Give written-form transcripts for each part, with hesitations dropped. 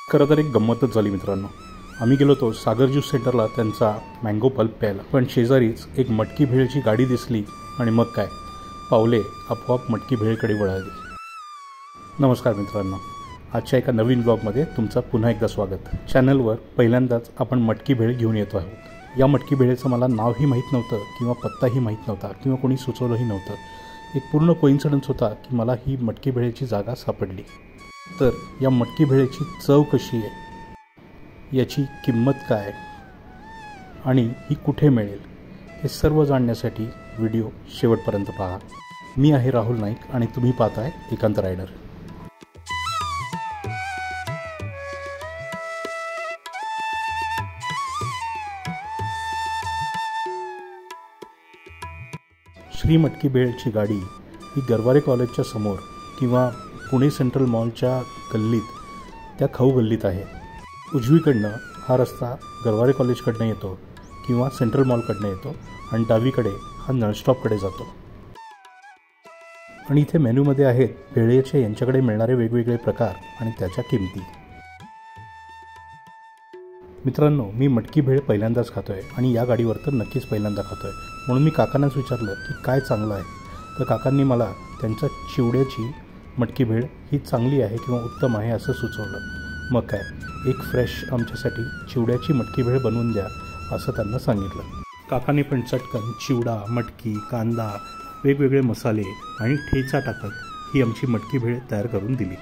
खरं तर एक गंमतच झाली मित्रांनो। आम्ही गेलो होतो सागर ज्यूस सेंटरला त्यांचा मँगो पल्प प्यायला, पण शेजारीच एक मटकी भेळची गाडी दिसली आणि मग काय, पावले आपोआप मटकी भेळकडे वळाली। नमस्कार मित्रांनो, आजच्या एका नवीन ब्लॉगमध्ये तुमचं पुन्हा एकदा स्वागत। चॅनलवर पहिल्यांदाच आपण मटकी भेळ घेऊन येतो आहोत। या मटकी भेळचं मला नावही माहीत नव्हतं किंवा पत्ताही माहीत नव्हता किंवा कोणी सुचवलंही नव्हतं। एक पूर्ण कोइन्सिडन्स होता की मला ही मटकी भेळची जागा सापडली। तर या मटकी भेळची चव कशी आहे, याची किंमत काय आणि ही कुठे मिळेल, हे सर्व जाणण्यासाठी व्हिडिओ शेवटपर्यंत पहा। मी आहे राहुल नाईक आणि तुम्ही पाहताय एकांत रायडर। श्री मटकी भेळची गाडी ही गरवारे कॉलेजच्या समोर किंवा पुणे सेंट्रल मॉलच्या गल्लीत, त्या खाऊ गल्लीत आहे। उजवीकडनं हा रस्ता गरवारे कॉलेजकडनं येतो किंवा सेंट्रल मॉलकडनं येतो आणि डावीकडे हा नळस्टॉपकडे जातो। आणि इथे मेन्यूमध्ये आहेत भेळेचे यांच्याकडे मिळणारे वेगवेगळे प्रकार आणि त्याच्या किमती। मित्रांनो, मी मटकी भेळ पहिल्यांदाच खातोय आणि या गाडीवर तर नक्कीच पहिल्यांदा खातोय, म्हणून मी काकांनाच विचारलं की काय चांगलं आहे। तर काकांनी मला त्यांच्या चिवड्याची मटकी भेळ ही चांगली आहे किंवा उत्तम आहे असं सुचवलं। मग काय, एक फ्रेश आमच्यासाठी चिवड्याची मटकी भेळ बनवून द्या असं त्यांना सांगितलं। काकाने पण चटकन चिवडा, मटकी, कांदा, वेगवेगळे मसाले आणि ठेचा टाकत ही आमची मटकी भेळ तयार करून दिली।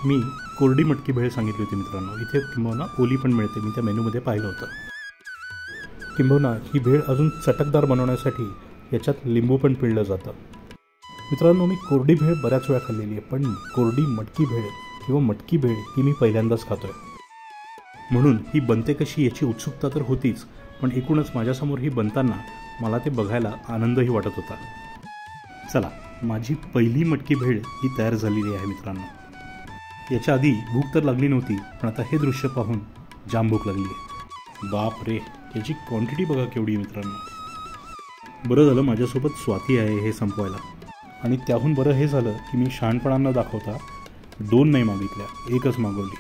मी कोरडी मटकी भेळ सांगितली होती मित्रांनो, इथे किंबहुना ओली पण मिळते, मी त्या मेनूमध्ये पाहिलं होतं। किंबहुना ही भेळ अजून चटकदार बनवण्यासाठी याच्यात लिंबू पण पिळलं जातं। मित्रांनो, मी कोरडी भेळ बऱ्याच वेळा खाल्लेली आहे, पण कोरडी मटकी भेळ किंवा मटकी भेळ ही मी पहिल्यांदाच खातोय, म्हणून ही बनते कशी याची उत्सुकता तर होतीच, पण एकूणच माझ्यासमोर ही बनताना मला ते बघायला आनंदही वाटत होता। चला, माझी पहिली मटकी भेळ ही तयार झालेली आहे मित्रांनो। याच्या आधी भूक तर लागली नव्हती, पण आता हे दृश्य पाहून जाम भूक लागली आहे। बाप रे, याची क्वांटिटी बघा केवढी आहे मित्रांनो। बरं झालं माझ्यासोबत स्वाती आहे हे संपवायला, आणि त्याहून बरं हे झालं की मी शहाणपणांना दाखवता 2 नाही मागितल्या, 1च मागवली।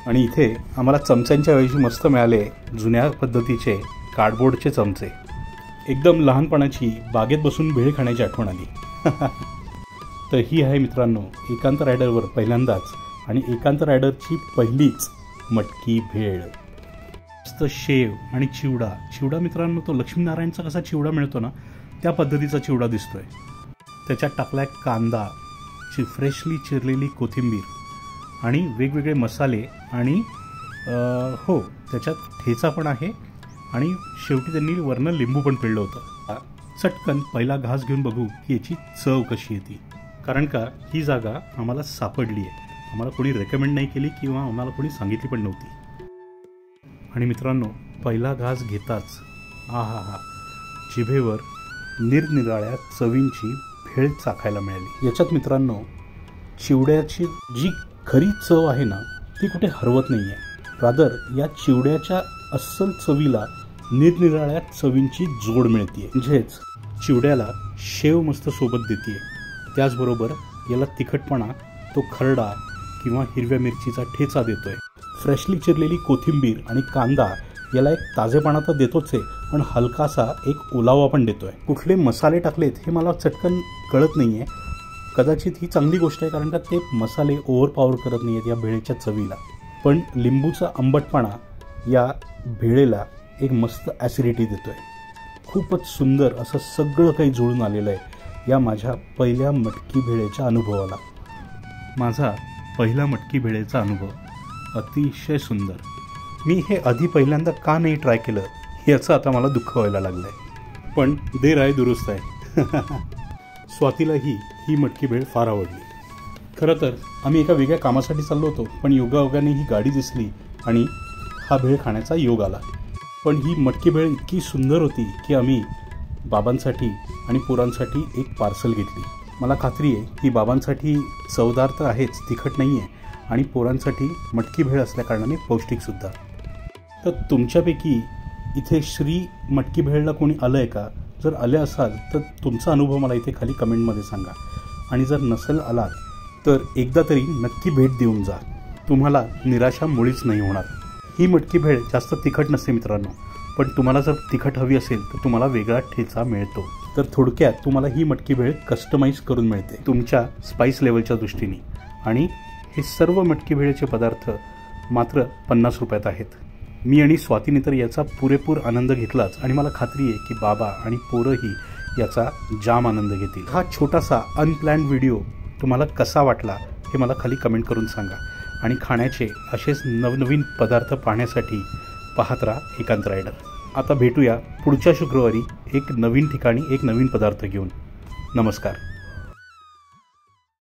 आणि इथे आम्हाला चमच्यांच्या ऐवजी मस्त मिळाले जुन्या पद्धतीचे कार्डबोर्डचे चमचे। एकदम लहानपणाची बागेत बसून भेळ खाण्याची आठवण आली। तर ही आहे मित्रांनो एकांत रायडरवर पहिल्यांदाच आणि एकांत रायडरची पहिलीच मटकी भेळ। मस्त शेव आणि चिवडा मित्रांनो, तो लक्ष्मीनारायणचा कसा चिवडा मिळतो ना, त्या पद्धतीचा चिवडा दिसतोय। त्याच्यात टाकलाय कांदा, फ्रेशली चिरलेली कोथिंबीर आणि वेगवेगळे मसाले आणि हो, त्याच्यात ठेचा पण आहे आणि शेवटी त्यांनी वरनं लिंबू पण पिळलं होतं। चटकन पहिला घास घेऊन बघू की याची चव कशी येते, कारण का ही जागा आम्हाला सापडली आहे, आम्हाला कोणी रेकमेंड नाही केली किंवा आम्हाला कोणी सांगितली पण नव्हती। आणि मित्रांनो, पहिला घास घेताच आहा, जिभेवर निरनिराळ्या चवींची भेळ चाखायला मिळाली। याच्यात मित्रांनो चिवड्याची जी खरी चव आहे ना, ती कुठे हरवत नाही आहे। रादर या चिवड्याच्या अस्सल चवीला निरनिराळ्या चवींची जोड मिळते, म्हणजेच चिवड्याला शेव मस्त सोबत देते, त्याचबरोबर याला तिखटपणा तो खरडा किंवा हिरव्या मिरचीचा ठेचा देतोय। फ्रेशली चिरलेली कोथिंबीर आणि कांदा याला एक ताजेपणा तर देतोच आहे, पण हलकासा एक ओलावा पण देतोय। कुठले मसाले टाकलेत हे मला चटकन कळत नाहीये, कदाचित ही चांगली गोष्ट आहे, कारण का ते मसाले ओव्हरपॉवर करत नाहीयेत या भेळेच्या चवीला, पण लिंबूचा आंबटपणा या भेळेला एक मस्त ॲसिडिटी देतोय। खूपच सुंदर असं सगळं काही जुळून आलेलं आहे या माझ्या पहिल्या मटकी भेळेच्या अनुभवाला। माझा पहिला मटकी भेळेचा अनुभव अतिशय सुंदर। मी हे आधी पहिल्यांदा का नाही ट्राय केलं याचं आता मला दुःख व्हायला लागलं आहे, पण देर आहे दुरुस्त आहे। स्वातीलाही ही मटकी भेळ फार आवडली। खरं तर आम्ही एका वेगळ्या कामासाठी चाललो होतो, पण योगायोगाने ही गाडी दिसली आणि हा भेळ खाण्याचा योग आला। पण ही मटकी भेळ इतकी सुंदर होती की आम्ही बाबांसाठी आणि पोरांसाठी एक पार्सल घेतली। मला खात्री आहे की बाबांसाठी चवदार तर आहेच, तिखट नाही आहे, आणि पोरांसाठी मटकी भेळ असल्याकारणाने पौष्टिकसुद्धा। तर तुमच्यापैकी इथे श्री मटकी भेळला कोणी आलं आहे का? जर आले असाल तर तुमचा अनुभव मला इथे खाली कमेंटमध्ये सांगा, आणि जर नसेल आलात तर एकदा तरी नक्की भेट देऊन जा। तुम्हाला निराशा मुळीच नाही होणार। ही मटकी भेळ जास्त तिखट नसते मित्रांनो, पण तुम्हाला जर तिखट हवी असेल तर तुम्हाला वेगळा ठेचा मिळतो। तर थोडक्यात तुम्हाला ही मटकी भेळ कस्टमाइज करून मिळते तुमच्या स्पाइस लेवलच्या दृष्टीने। आणि हे सर्व मटकी भेळचे पदार्थ मात्र 50 रुपयात आहेत। मी आणि स्वातीने तर याचा पुरेपूर आनंद घेतलाच आणि मला खात्री आहे की बाबा आणि पोरंही याचा जाम आनंद घेतील। हा छोटासा अनप्लॅन्ड व्हिडिओ तुम्हाला कसा वाटला हे मला खाली कमेंट करून सांगा आणि खाण्याचे असेच नवनवीन पदार्थ पाहण्यासाठी पाहत राहा एकांत रायडर। आता भेटूया पुढच्या शुक्रवारी एक नवीन ठिकाणी एक नवीन पदार्थ घेऊन। नमस्कार।